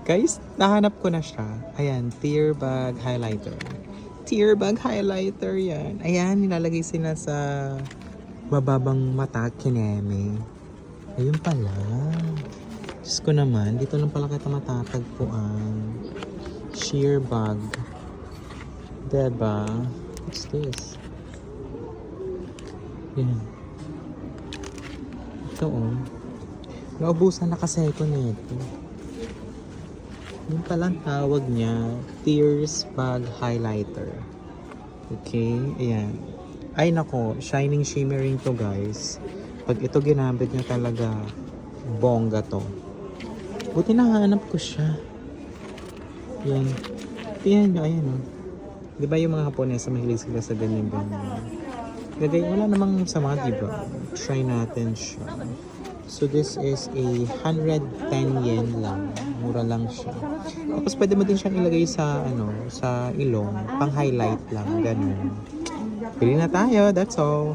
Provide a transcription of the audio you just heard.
Guys, nahanap ko na siya. Ayan, tear bag highlighter. Tear bag highlighter yan. Ayan, nilalagay sila sa bababang mata, kineme. Ayun pala. Diyos ko naman, dito lang pala kita matatagpuan. Sheer bag. Diba? What's this? Yan. Ito oh. Naubusan na kasi ito nito. Yung palang tawag niya, Tears Bag Highlighter. Okay, ayan. Ay nako, shining shimmering to guys. Pag ito ginamit niya talaga, bongga to. Buti nahanap ko siya. Yan. Tingnan nyo, ayan o. Di ba yung mga Haponesa mahilig sila sa ganyan-ganyan? Gagay, wala namang sama, di ba? Try natin siya. So this is a 110 yen lang. Mura lang siya. Tapos pwede mo din siyang ilagay sa sa ilong, pang highlight lang, ganun. Pili na tayo, that's all.